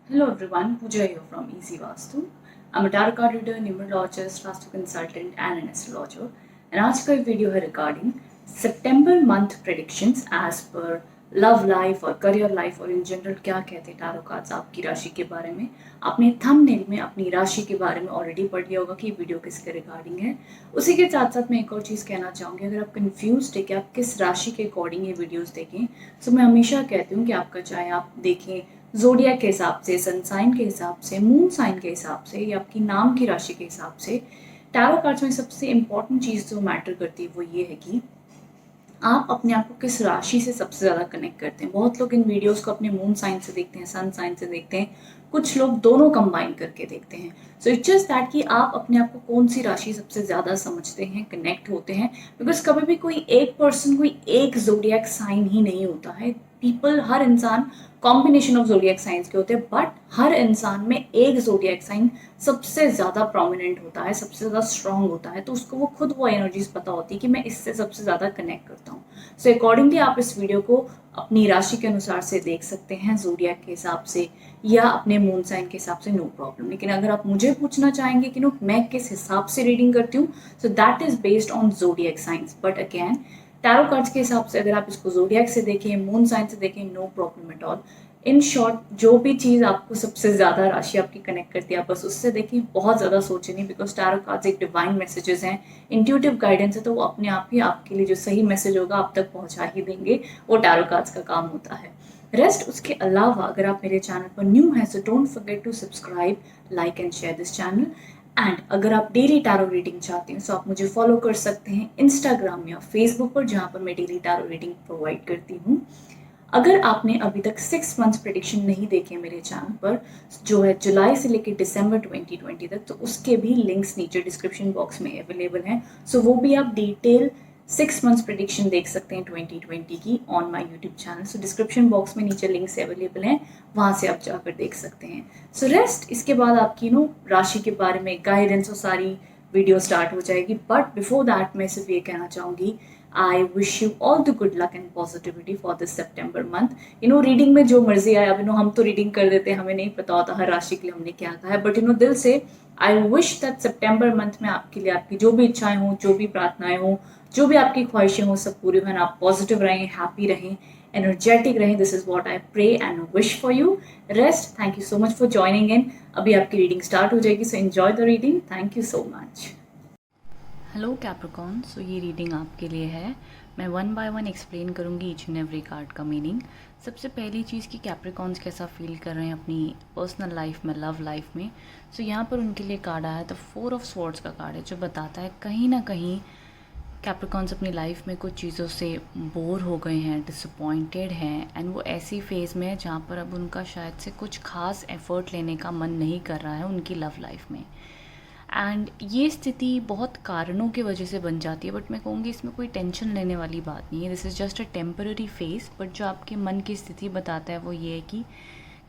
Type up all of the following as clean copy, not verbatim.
Hello everyone, Pooja here from Easy Vastu. I'm a tarot card reader, numerologist, vastu consultant and an astrologer. And आज का video है regarding सितंबर month predictions as per love life और career life और in general क्या कहते हैं tarot cards आपकी राशि के बारे में। आपने थंबनेल में अपनी राशि के बारे में ऑलरेडी पढ़ लिया होगा कि वीडियो किसके रिगार्डिंग है। उसी के साथ साथ मैं एक और चीज़ कहना चाहूँगी, अगर आप कंफ्यूज है कि आप किस राशि के अकॉर्डिंग ये वीडियोज़ देखें, तो मैं हमेशा कहती हूँ कि आपका चाहे आप देखें ज़ोडिएक के हिसाब से, सन साइन के हिसाब से, मून साइन के हिसाब से या आपकी नाम की राशि के हिसाब से, टैरो कार्ड्स में सबसे इम्पॉर्टेंट चीज़ जो मैटर करती है वो ये है कि आप अपने आप को किस राशि से सबसे ज़्यादा कनेक्ट करते हैं। बहुत लोग इन वीडियोस को अपने मून साइन से देखते हैं, सन साइन से देखते हैं, कुछ लोग दोनों कंबाइन करके देखते हैं। सो इट्स जस्ट दैट कि आप अपने आप को कौन सी राशि सबसे ज़्यादा समझते हैं, कनेक्ट होते हैं। बिकॉज कभी भी कोई एक पर्सन, कोई एक जोडियक साइन ही नहीं होता है। पीपल, हर इंसान कॉम्बिनेशन ऑफ जोडियक साइंस के होते हैं, बट हर इंसान में एक जोडियक साइन सबसे ज़्यादा प्रोमिनेंट होता है, सबसे ज़्यादा स्ट्रांग होता है। तो उसको वो एनर्जीज पता होती है कि मैं इससे सबसे ज़्यादा कनेक्ट करता हूँ। सो अकॉर्डिंगली आप इस वीडियो को अपनी राशि के अनुसार से देख सकते हैं, जोडियक के हिसाब से या अपने मून साइन के हिसाब से, नो प्रॉब्लम। लेकिन अगर आप मुझे पूछना चाहेंगे कि नो मैं किस हिसाब से रीडिंग करती हूँ, so that is based on zodiac science. But again tarot cards के हिसाब से अगर आप इसको जोडियक से देखें, मून साइन से देखें, no problem at all. In short, जो भी चीज़ आपको सबसे ज़्यादा राशि आपकी कनेक्ट करती है, आप बस उससे देखिए, बहुत ज़्यादा सोचे नहीं। बिकॉज टैरो कार्ड्स एक डिवाइन मैसेजेस हैं, इंट्यूटिव गाइडेंस है, तो वो अपने आप ही आपके लिए जो सही मैसेज होगा आप तक पहुंचा ही देंगे। वो टैरो कार्ड्स का काम होता है। रेस्ट उसके अलावा अगर आप मेरे चैनल पर न्यू हैं, so don't forget to subscribe, like and share this channel. And अगर आप डेली टैरो रीडिंग चाहते हैं, तो आप मुझे फॉलो कर सकते हैं इंस्टाग्राम या फेसबुक पर, जहाँ पर मैं डेली टैरो रीडिंग प्रोवाइड करती हूँ। अगर आपने अभी तक 6 मंथ्स प्रेडिक्शन नहीं देखे मेरे चैनल पर, जो है जुलाई से लेकर दिसंबर 2020 तक, तो उसके भी लिंक्स नीचे डिस्क्रिप्शन बॉक्स में अवेलेबल हैं। सो वो भी आप डिटेल 6 मंथ्स प्रेडिक्शन देख सकते हैं 2020 की on my YouTube channel. So description box में नीचे लिंक्स अवेलेबल हैं, वहाँ से आप जाकर देख सकते हैं। सो रेस्ट इसके बाद आपकी राशि के बारे में गाइडेंस और सारी वीडियो स्टार्ट हो जाएगी। बट बिफोर दैट मैं सिर्फ ये कहना चाहूँगी, I wish you all the good luck and positivity for this September month. Reading में जो मर्जी आए, अब हम तो रीडिंग कर देते हैं, हमें नहीं पता होता हर राशि के लिए हमने क्या कहा है, बट दिल से I wish that September month में आपके लिए आपकी जो भी इच्छाएं हों, जो भी प्रार्थनाएं हों, जो भी आपकी ख्वाहिशें हों, सब पूरी हों। आप पॉजिटिव रहें, हैप्पी रहें, एनर्जेटिक रहें। This is what I pray and wish for you. Rest, thank you so much for joining in. अभी आपकी रीडिंग स्टार्ट हो जाएगी, so enjoy the reading. Thank you so much. Hello Capricorn, so ये reading आपके लिए है। मैं one by one explain करूँगी ईच एंड एवरी कार्ड का मीनिंग। सबसे पहली चीज़ कि कैप्रिकॉर्न्स कैसा फील कर रहे हैं अपनी पर्सनल लाइफ में, लव लाइफ में। सो यहाँ पर उनके लिए कार्ड आया तो 4 ऑफ स्वॉर्ड्स का कार्ड है, जो बताता है कहीं ना कहीं कैप्रिकॉर्न्स अपनी लाइफ में कुछ चीज़ों से बोर हो गए हैं, डिसअपॉइंटेड हैं, एंड वो ऐसी फेज़ में है जहाँ पर अब उनका शायद से कुछ खास एफर्ट लेने का मन नहीं कर रहा है उनकी लव लाइफ में। एंड ये स्थिति बहुत कारणों की वजह से बन जाती है, बट मैं कहूँगी इसमें कोई टेंशन लेने वाली बात नहीं है। This is just a temporary face. But जो आपके मन की स्थिति बताता है वो ये है कि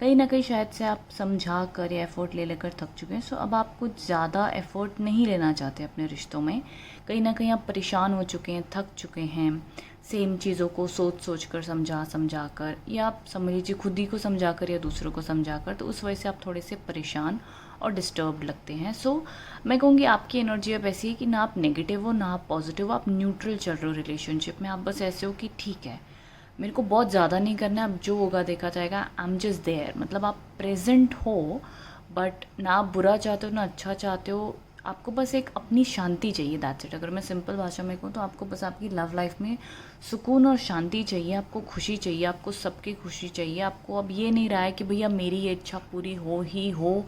कहीं ना कहीं शायद से आप समझा कर या एफ़र्ट ले लेकर थक चुके हैं। सो अब आप कुछ ज़्यादा एफ़र्ट नहीं लेना चाहते अपने रिश्तों में। कहीं ना कहीं आप परेशान हो चुके हैं, थक चुके हैं सेम चीज़ों को सोच सोच कर, समझा कर, या आप समझ लीजिए खुद ही को समझा कर या दूसरों को समझा कर, तो उस वजह से आप थोड़े से परेशान और डिस्टर्ब लगते हैं। सो मैं कहूँगी आपकी एनर्जी अब ऐसी है कि ना आप नेगेटिव हो ना आप पॉजिटिव हो, आप न्यूट्रल चल रहे हो रिलेशनशिप में। आप बस ऐसे हो कि ठीक है, मेरे को बहुत ज़्यादा नहीं करना है, अब जो होगा देखा जाएगा। आई एम जस्ट देयर, मतलब आप प्रेजेंट हो, बट ना आप बुरा चाहते हो ना अच्छा चाहते हो। आपको बस एक अपनी शांति चाहिए, दैट्स इट। अगर मैं सिंपल भाषा में कहूँ तो आपको बस आपकी लव लाइफ में सुकून और शांति चाहिए, आपको खुशी चाहिए, आपको सबकी खुशी चाहिए। आपको अब ये नहीं रहा है कि भैया मेरी ये इच्छा पूरी हो ही हो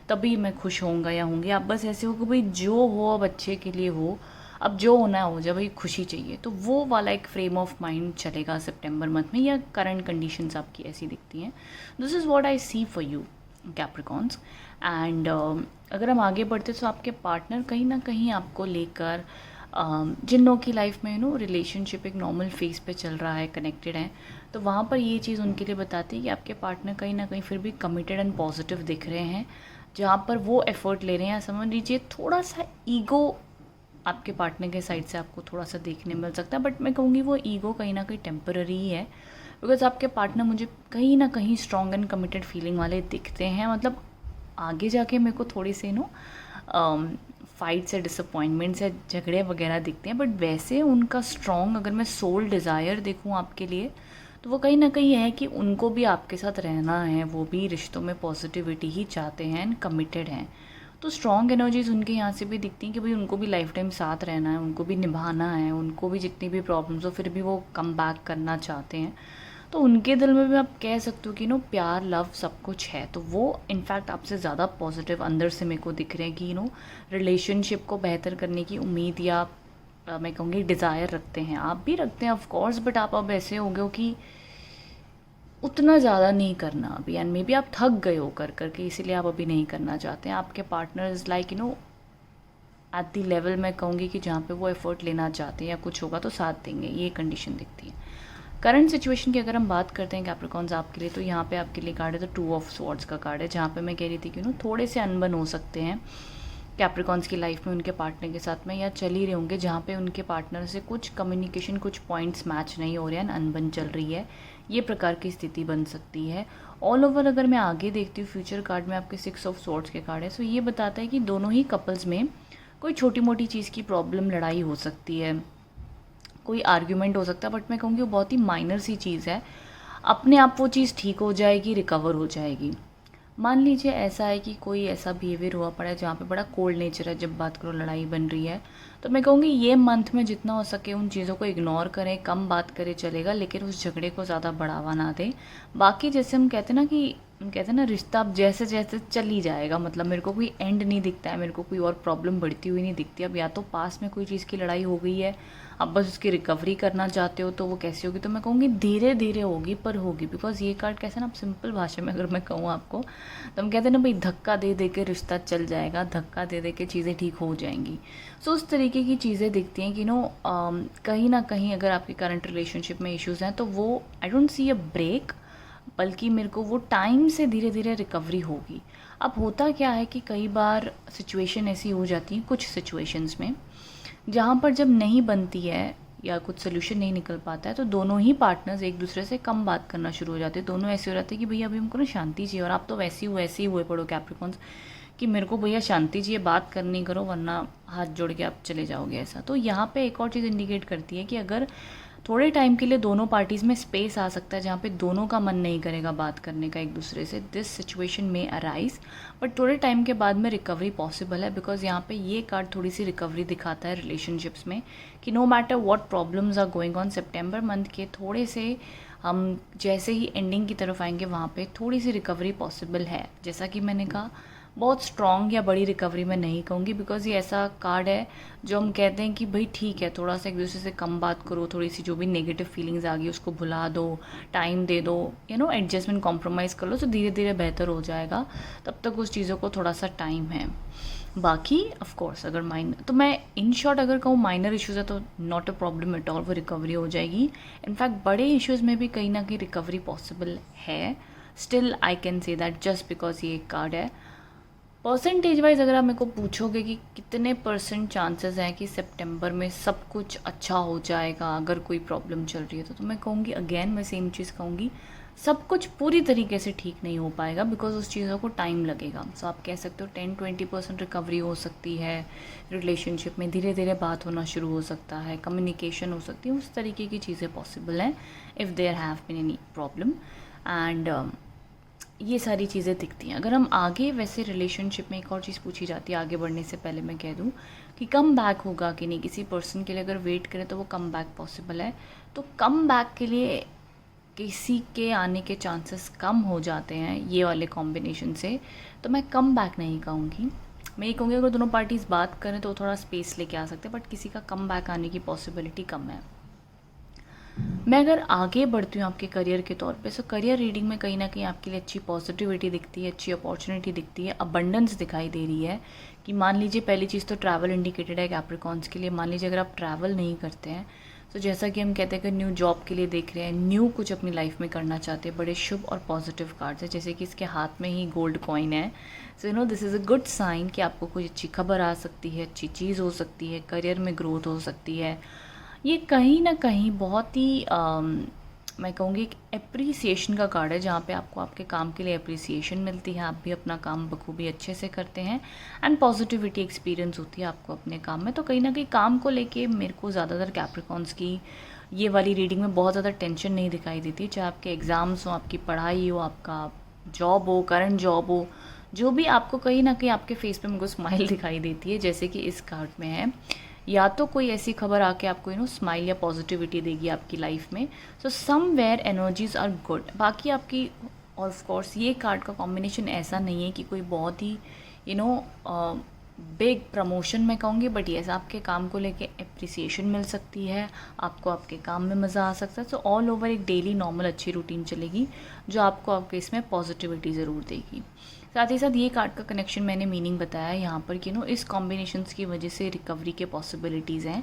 तभी मैं खुश होऊंगा या होंगे। आप बस ऐसे हो कि भाई जो हो अब अच्छे के लिए हो, अब जो होना हो जाए, भाई खुशी चाहिए। तो वो वाला एक फ्रेम ऑफ माइंड चलेगा सितंबर मंथ में, या करंट कंडीशंस आपकी ऐसी दिखती हैं। This is what I see for you Capricorns. And अगर हम आगे बढ़ते तो आपके पार्टनर कहीं ना कहीं आपको लेकर जिन लोगों की लाइफ में रिलेशनशिप एक नॉर्मल फेज पे चल रहा है, कनेक्टेड है, तो वहाँ पर ये चीज़ उनके लिए बताती है कि आपके पार्टनर कहीं ना कहीं फिर भी कमिटेड एंड पॉजिटिव दिख रहे हैं। जहाँ पर वो एफर्ट ले रहे हैं, समझ लीजिए थोड़ा सा ईगो आपके पार्टनर के साइड से आपको थोड़ा सा देखने मिल सकता है, बट मैं कहूँगी वो ईगो कहीं ना कहीं टेम्पररी ही है। बिकॉज आपके पार्टनर मुझे कहीं ना कहीं स्ट्रॉन्ग एंड कमिटेड फीलिंग वाले दिखते हैं। मतलब आगे जाके मेरे को थोड़ी से फाइट्स या डिसअपॉइंटमेंट्स या झगड़े वगैरह दिखते हैं, बट वैसे उनका स्ट्रॉन्ग अगर मैं सोल डिज़ायर देखूँ आपके लिए तो वो कहीं ना कहीं है कि उनको भी आपके साथ रहना है, वो भी रिश्तों में पॉजिटिविटी ही चाहते हैं एंड कमिटेड हैं। तो स्ट्रॉन्ग एनर्जीज उनके यहाँ से भी दिखती हैं कि भाई उनको भी लाइफ टाइम साथ रहना है, उनको भी निभाना है, उनको भी जितनी भी प्रॉब्लम्स हो फिर भी वो कम बैक करना चाहते हैं। तो उनके दिल में भी आप कह सकते हो कि प्यार लव सब कुछ है। तो वो इनफैक्ट आपसे ज़्यादा पॉजिटिव अंदर से मेरे को दिख रहे हैं कि रिलेशनशिप को बेहतर करने की उम्मीद या मैं कहूँगी डिज़ायर रखते हैं। आप भी रखते हैं ऑफ कोर्स, बट आप अब ऐसे हो गए हो कि उतना ज़्यादा नहीं करना अभी, एंड मे बी आप थक गए हो कर करके, इसीलिए आप अभी नहीं करना चाहते हैं। आपके partner is like at the level मैं कहूँगी कि जहाँ पे वो एफर्ट लेना चाहते हैं या कुछ होगा तो साथ देंगे, ये कंडीशन दिखती है। करंट सिचुएशन की अगर हम बात करते हैं कैप्रिकॉन्स आपके लिए, तो यहाँ पे आपके लिए कार्ड है तो 2 ऑफ स्वॉर्ड्स का कार्ड है, जहाँ पे मैं कह रही थी कि थोड़े से अनबन हो सकते हैं कैप्रिकॉन्स की लाइफ में उनके पार्टनर के साथ में, या चल ही रहे होंगे जहाँ पे उनके पार्टनर से कुछ कम्युनिकेशन कुछ पॉइंट्स मैच नहीं हो रहे हैं, अनबन चल रही है, ये प्रकार की स्थिति बन सकती है। ऑल ओवर अगर मैं आगे देखती हूँ फ्यूचर कार्ड में आपके 6 ऑफ स्वॉर्ड्स के कार्ड है, सो ये बताता है कि दोनों ही कपल्स में कोई छोटी मोटी चीज़ की प्रॉब्लम लड़ाई हो सकती है, कोई आर्ग्यूमेंट हो सकता है, बट मैं कहूँगी वो बहुत ही माइनर सी चीज़ है, अपने आप वो चीज़ ठीक हो जाएगी, रिकवर हो जाएगी। मान लीजिए ऐसा है कि कोई ऐसा बिहेवियर हुआ पड़ा है जहाँ पे बड़ा कोल्ड नेचर है, जब बात करो लड़ाई बन रही है, तो मैं कहूँगी ये मंथ में जितना हो सके उन चीज़ों को इग्नोर करें, कम बात करें चलेगा, लेकिन उस झगड़े को ज़्यादा बढ़ावा ना दें। बाकी जैसे हम कहते हैं ना रिश्ता अब जैसे जैसे चल ही जाएगा, मतलब मेरे को कोई एंड नहीं दिखता है, मेरे को कोई और प्रॉब्लम बढ़ती हुई नहीं दिखती। अब या तो पास में कोई चीज़ की लड़ाई हो गई है, अब बस उसकी रिकवरी करना चाहते हो, तो वो कैसी होगी, तो मैं कहूँगी धीरे धीरे होगी पर होगी। बिकॉज ये कार्ड कैसे ना, आप सिंपल भाषा में अगर मैं कहूँ आपको, तो हम कहते हैं ना भाई धक्का दे दे के रिश्ता चल जाएगा, धक्का दे दे के चीज़ें ठीक हो जाएंगी। सो उस तरीके की चीज़ें दिखती हैं कि कहीं ना कहीं अगर आपके करंट रिलेशनशिप में इश्यूज़ हैं तो वो I don't see a break, बल्कि मेरे को वो टाइम से धीरे धीरे रिकवरी होगी। अब होता क्या है कि कई बार सिचुएशन ऐसी हो जाती है कुछ सिचुएशंस में, जहाँ पर जब नहीं बनती है या कुछ सोल्यूशन नहीं निकल पाता है, तो दोनों ही पार्टनर्स एक दूसरे से कम बात करना शुरू हो जाते हैं। दोनों ऐसे हो जाते हैं कि भैया अभी हमको ना शांति चाहिए, और आप तो वैसे ही हुए पड़ो कैप्रिकॉन्स कि मेरे को भैया शांति चाहिए, बात करनी करो वरना हाथ जोड़ के आप चले जाओगे ऐसा। तो यहाँ पे एक और चीज़ इंडिकेट करती है कि अगर थोड़े टाइम के लिए दोनों पार्टीज़ में स्पेस आ सकता है जहाँ पे दोनों का मन नहीं करेगा बात करने का एक दूसरे से, दिस सिचुएशन में अराइज, बट थोड़े टाइम के बाद में रिकवरी पॉसिबल है। बिकॉज यहाँ पे ये कार्ड थोड़ी सी रिकवरी दिखाता है रिलेशनशिप्स में कि no matter what problems are going on, सितंबर मंथ के थोड़े से हम जैसे ही एंडिंग की तरफ आएंगे वहाँ पे थोड़ी सी रिकवरी पॉसिबल है। जैसा कि मैंने कहा बहुत स्ट्रॉन्ग या बड़ी रिकवरी मैं नहीं कहूँगी, बिकॉज ये ऐसा कार्ड है जो हम कहते हैं कि भाई ठीक है थोड़ा सा एक दूसरे से कम बात करो, थोड़ी सी जो भी नेगेटिव फीलिंग्स आ गई उसको भुला दो, टाइम दे दो, एडजस्टमेंट कॉम्प्रोमाइज़ कर लो, तो धीरे धीरे बेहतर हो जाएगा। तब तक उस चीज़ों को थोड़ा सा टाइम है। बाकी ऑफ कोर्स अगर माइनर, तो मैं इन शॉर्ट अगर कहूँ माइनर इश्यूज़ है तो not a problem at all, वो रिकवरी हो जाएगी। इनफैक्ट बड़े इश्यूज़ में भी कहीं ना कहीं रिकवरी पॉसिबल है। Still I can say that just because ये एक कार्ड है। परसेंटेज वाइज अगर आप मेरे को पूछोगे कि कितने % चांसेस हैं कि सितंबर में सब कुछ अच्छा हो जाएगा अगर कोई प्रॉब्लम चल रही है, तो मैं कहूँगी अगेन मैं सेम चीज़ कहूँगी, सब कुछ पूरी तरीके से ठीक नहीं हो पाएगा बिकॉज उस चीज़ों को टाइम लगेगा। सो आप कह सकते हो 10-20% रिकवरी हो सकती है रिलेशनशिप में, धीरे धीरे बात होना शुरू हो सकता है, कम्युनिकेशन हो सकती है, उस तरीके की चीज़ें पॉसिबल हैं if there have been any problem. And ये सारी चीज़ें दिखती हैं। अगर हम आगे वैसे रिलेशनशिप में एक और चीज़ पूछी जाती है आगे बढ़ने से पहले, मैं कह दूँ कि कम बैक होगा कि नहीं, किसी पर्सन के लिए अगर वेट करें तो वो कम बैक पॉसिबल है, तो कम बैक के लिए किसी के आने के चांसेस कम हो जाते हैं ये वाले कॉम्बिनेशन से, तो मैं कम बैक नहीं कहूँगी। मैं ये कहूँगी अगर दोनों पार्टीज़ बात करें तो थोड़ा स्पेस लेके आ सकते हैं, बट किसी का कम बैक आने की पॉसिबिलिटी कम है। मैं अगर आगे बढ़ती हूँ आपके करियर के तौर पे, सो करियर रीडिंग में कहीं ना कहीं आपके लिए अच्छी पॉजिटिविटी दिखती है, अच्छी अपॉर्चुनिटी दिखती है, अबंडेंस दिखाई दे रही है। कि मान लीजिए पहली चीज़ तो ट्रैवल इंडिकेटेड है कैप्रिकॉन्स के लिए। मान लीजिए अगर आप ट्रैवल नहीं करते हैं, तो जैसा कि हम कहते हैं कि न्यू जॉब के लिए देख रहे हैं, न्यू कुछ अपनी लाइफ में करना चाहते हैं, बड़े शुभ और पॉजिटिव कार्ड्स है। जैसे कि इसके हाथ में ही गोल्ड कॉइन है, so this is a good sign कि आपको कोई अच्छी खबर आ सकती है, अच्छी चीज़ हो सकती है, करियर में ग्रोथ हो सकती है। ये कहीं ना कहीं बहुत ही मैं कहूँगी एक एप्रिसिएशन का कार्ड है, जहाँ पे आपको आपके काम के लिए एप्रिसिएशन मिलती है, आप भी अपना काम बखूबी अच्छे से करते हैं एंड पॉजिटिविटी एक्सपीरियंस होती है आपको अपने काम में। तो कहीं ना कहीं काम को लेके मेरे को ज़्यादातर कैप्रिकॉन्स की ये वाली रीडिंग में बहुत ज़्यादा टेंशन नहीं दिखाई देती, चाहे आपके एग्ज़ाम्स हो, आपकी पढ़ाई हो, आपका जॉब हो, करंट जॉब हो, जो भी आपको कहीं ना कहीं आपके फेस पे मेरे को स्माइल दिखाई देती है, जैसे कि इस कार्ड में है। या तो कोई ऐसी खबर आके आपको स्माइल या पॉजिटिविटी देगी आपकी लाइफ में। So somewhere energies are good. बाकी आपकी ऑफ कोर्स ये कार्ड का कॉम्बिनेशन ऐसा नहीं है कि कोई बहुत ही बिग प्रमोशन मैं कहूँगी, बट येस आपके काम को लेके एप्रिसिएशन मिल सकती है, आपको आपके काम में मज़ा आ सकता है। सो ऑल ओवर एक डेली नॉर्मल अच्छी रूटीन चलेगी जो आपको आपके इसमें पॉजिटिविटी ज़रूर देगी। साथ ही साथ ये कार्ड का कनेक्शन मैंने मीनिंग बताया यहाँ पर कि इस कॉम्बिनेशंस की वजह से रिकवरी के पॉसिबिलिटीज़ हैं।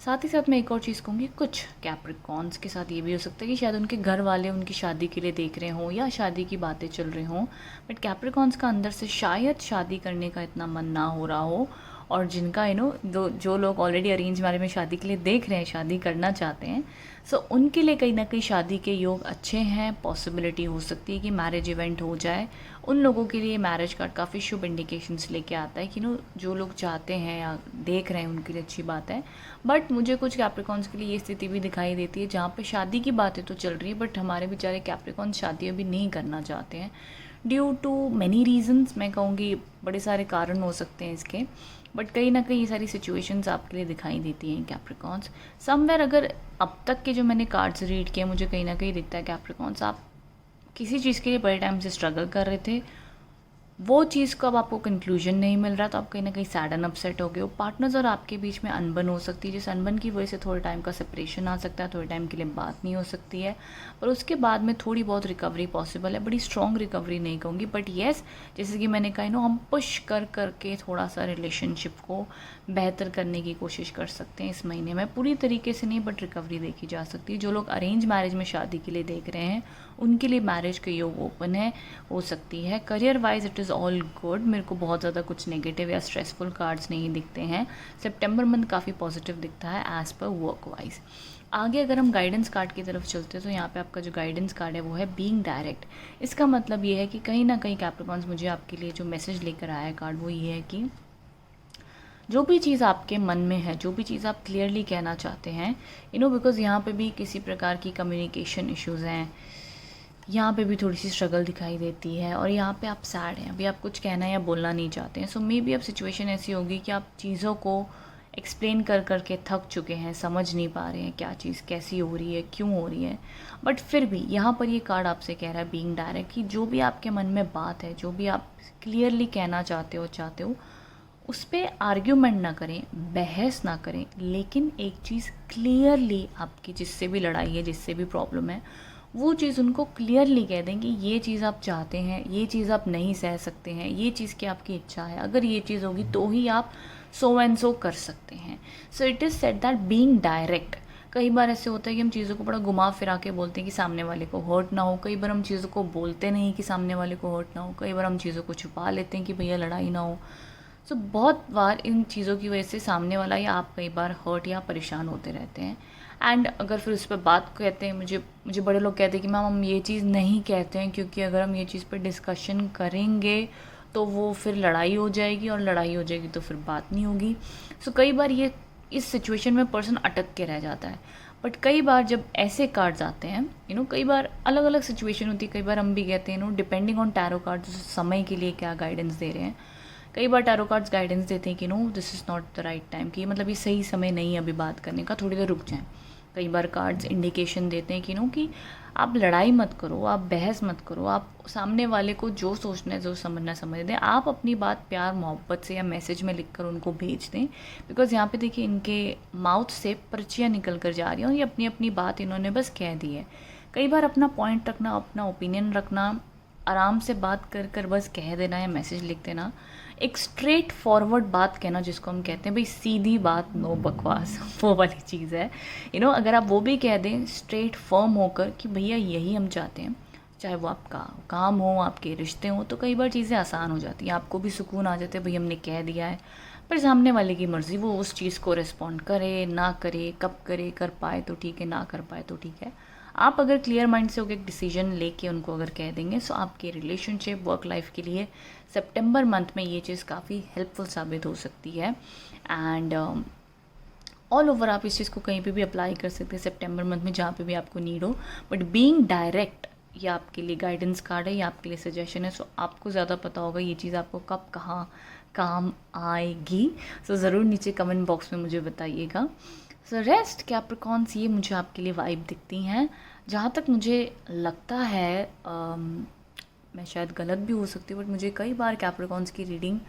साथ ही साथ मैं एक और चीज़ कहूँगी, कुछ कैप्रिकॉन्स के साथ ये भी हो सकता है कि शायद उनके घर वाले उनकी शादी के लिए देख रहे हों या शादी की बातें चल रही हों, बट कैप्रिकॉन्स का अंदर से शायद शादी करने का इतना मन ना हो रहा हो, और जिनका जो लोग ऑलरेडी अरेंज मैरिज में शादी के लिए देख रहे हैं, शादी करना चाहते हैं, सो उनके लिए कहीं ना कहीं शादी के योग अच्छे हैं। पॉसिबिलिटी हो सकती है कि मैरिज इवेंट हो जाए। उन लोगों के लिए मैरिज कार्ड काफ़ी शुभ इंडिकेशंस लेके आता है कि जो लोग चाहते हैं या देख रहे हैं उनके लिए अच्छी बात है। बट मुझे कुछ कैप्रिकॉन्स के लिए ये स्थिति भी दिखाई देती है जहाँ पे शादी की बातें तो चल रही है, बट हमारे बेचारे कैप्रिकॉन्स शादी अभी नहीं करना चाहते हैं ड्यू टू मैनी रीजंस। मैं कहूँगी बड़े सारे कारण हो सकते हैं इसके, बट कहीं ना कहीं ये सारी सिचुएशंस आपके लिए दिखाई देती हैं कैप्रिकॉन्स। समवेयर अगर अब तक के जो मैंने कार्ड्स रीड किए, मुझे कहीं ना कहीं दिखता है कैप्रिकॉन्स आप किसी चीज़ के लिए बड़े टाइम से स्ट्रगल कर रहे थे, वो चीज़ को अब आपको कंक्लूजन नहीं मिल रहा, तो आप कहीं ना कहीं सैड एंड अपसेट हो गए हो। पार्टनर्स और आपके बीच में अनबन हो सकती है, जिस अनबन की वजह से थोड़े टाइम का सेपरेशन आ सकता है, थोड़े टाइम के लिए बात नहीं हो सकती है, पर उसके बाद में थोड़ी बहुत रिकवरी पॉसिबल है। बड़ी स्ट्रॉन्ग रिकवरी नहीं कहूँगी, बट येस जैसे कि मैंने कहा हम पुश कर करके थोड़ा सा रिलेशनशिप को बेहतर करने की कोशिश कर सकते हैं इस महीने में। पूरी तरीके से नहीं, बट रिकवरी देखी जा सकती है। जो लोग अरेंज मैरिज में शादी के लिए देख रहे हैं उनके लिए मैरिज के योग ओपन है, हो सकती है। Career wise it is all good. मेरे को बहुत ज़्यादा कुछ नेगेटिव या स्ट्रेसफुल कार्ड्स नहीं दिखते हैं। सितंबर मंथ काफ़ी पॉजिटिव दिखता है एज़ पर वर्क वाइज। आगे अगर हम गाइडेंस कार्ड की तरफ चलते हैं तो यहाँ पे आपका जो गाइडेंस कार्ड है वो है बीइंग डायरेक्ट। इसका मतलब ये है कि कहीं ना कहीं कैप्रिकॉन्स मुझे आपके लिए जो मैसेज लेकर आया है कार्ड वो ये है कि जो भी चीज़ आपके मन में है, जो भी चीज़ आप क्लियरली कहना चाहते हैं, बिकॉज यहाँ पे भी किसी प्रकार की कम्युनिकेशन इश्यूज़ हैं, यहाँ पे भी थोड़ी सी स्ट्रगल दिखाई देती है, और यहाँ पे आप सैड हैं, अभी आप कुछ कहना या बोलना नहीं चाहते हैं। सो मे बी अब सिचुएशन ऐसी होगी कि आप चीज़ों को एक्सप्लेन कर करके थक चुके हैं, समझ नहीं पा रहे हैं क्या चीज़ कैसी हो रही है, क्यों हो रही है, बट फिर भी यहाँ पर ये कार्ड आपसे कह रहा है बीइंग डायरेक्ट कि जो भी आपके मन में बात है, जो भी आप क्लियरली कहना चाहते हो उस पर आर्ग्यूमेंट ना करें, बहस ना करें, लेकिन एक चीज़ क्लियरली आपकी जिससे भी लड़ाई है, जिससे भी प्रॉब्लम है, वो चीज़ उनको क्लियरली कह दें कि ये चीज़ आप चाहते हैं, ये चीज़ आप नहीं सह सकते हैं, ये चीज़ की आपकी इच्छा है, अगर ये चीज़ होगी तो ही आप सो एंड सो कर सकते हैं। So it is said that being direct. कई बार ऐसे होता है कि हम चीज़ों को बड़ा घुमा फिरा के बोलते हैं कि सामने वाले को हर्ट ना हो, कई बार हम चीज़ों को बोलते नहीं कि सामने वाले को हर्ट ना हो, कई बार हम चीज़ों को छुपा लेते हैं कि भैया लड़ाई ना हो। सो बहुत बार इन चीज़ों की वजह से सामने वाला या आप कई बार हर्ट या परेशान होते रहते हैं। एंड अगर फिर उस पर बात कहते हैं, मुझे बड़े लोग कहते हैं कि मैम हम ये चीज़ नहीं कहते हैं क्योंकि अगर हम ये चीज़ पर डिस्कशन करेंगे तो वो फिर लड़ाई हो जाएगी, और लड़ाई हो जाएगी तो फिर बात नहीं होगी। सो कई बार ये इस सिचुएशन में पर्सन अटक के रह जाता है। बट कई बार जब ऐसे कार्ड्स आते हैं, कई बार अलग अलग सिचुएशन होती है, कई बार हम भी कहते हैं डिपेंडिंग ऑन टैरो कार्ड्स समय के लिए क्या गाइडेंस दे रहे हैं। कई बार टैरो कार्ड्स गाइडेंस देते हैं कि this is not the right time, कि मतलब ये सही समय नहीं है अभी बात करने का, थोड़ी देर रुक जाएं। कई बार कार्ड्स इंडिकेशन देते हैं कि आप लड़ाई मत करो, आप बहस मत करो, आप सामने वाले को जो सोचना है, जो समझना समझ दें, आप अपनी बात प्यार मोहब्बत से या मैसेज में लिखकर उनको भेज दें। बिकॉज यहाँ पे देखिए इनके माउथ से पर्चियाँ निकल कर जा रही हैं और ये अपनी अपनी बात इन्होंने बस कह दी है। कई बार अपना पॉइंट रखना, अपना ओपिनियन रखना, आराम से बात कर कर बस कह देना या मैसेज लिख देना, एक स्ट्रेट फॉरवर्ड बात कहना जिसको हम कहते हैं भाई सीधी बात, नो बकवास, वो वाली चीज़ है। अगर आप वो भी कह दें स्ट्रेट फर्म होकर कि भैया यही हम चाहते हैं, चाहे वो आपका काम हो, आपके रिश्ते हों, तो कई बार चीज़ें आसान हो जाती हैं, आपको भी सुकून आ जाता है भाई हमने कह दिया है। पर सामने वाले की मर्ज़ी, वो उस चीज़ को रिस्पॉन्ड करे ना करे, कब करे, कर पाए तो ठीक है, ना कर पाए तो ठीक है। आप अगर क्लियर माइंड से होकर एक डिसीजन लेके उनको अगर कह देंगे, सो आपके रिलेशनशिप वर्क लाइफ के लिए सितंबर मंथ में ये चीज़ काफ़ी हेल्पफुल साबित हो सकती है। एंड ऑल ओवर आप इस चीज़ को कहीं पे भी अप्लाई कर सकते हैं सितंबर मंथ में, जहाँ पे भी आपको नीड हो। बट बीइंग डायरेक्ट, ये आपके लिए गाइडेंस कार्ड है, ये आपके लिए सजेशन है, सो आपको ज़्यादा पता होगा ये चीज़ आपको कब कहाँ काम आएगी। सो ज़रूर नीचे कमेंट बॉक्स में मुझे बताइएगा। सो रेस्ट कैप्रिकॉन्स, ये मुझे आपके लिए वाइब दिखती हैं। जहाँ तक मुझे लगता है, मैं शायद गलत भी हो सकती हूँ, बट मुझे कई बार कैप्रिकॉन्स की रीडिंग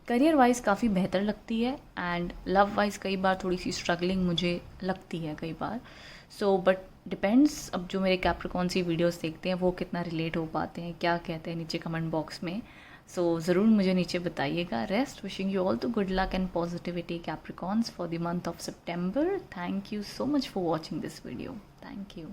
करियर वाइज काफ़ी बेहतर लगती है, एंड लव वाइज कई बार थोड़ी सी स्ट्रगलिंग मुझे लगती है कई बार। सो बट डिपेंड्स, अब जो मेरे कैप्रिकॉन्स की वीडियोस देखते हैं वो कितना रिलेट हो पाते हैं, क्या कहते हैं नीचे कमेंट बॉक्स में। सो ज़रूर मुझे नीचे बताइएगा। Rest, wishing you all the good luck and positivity Capricorns for the month of September. Thank you so much for watching this video. Thank you.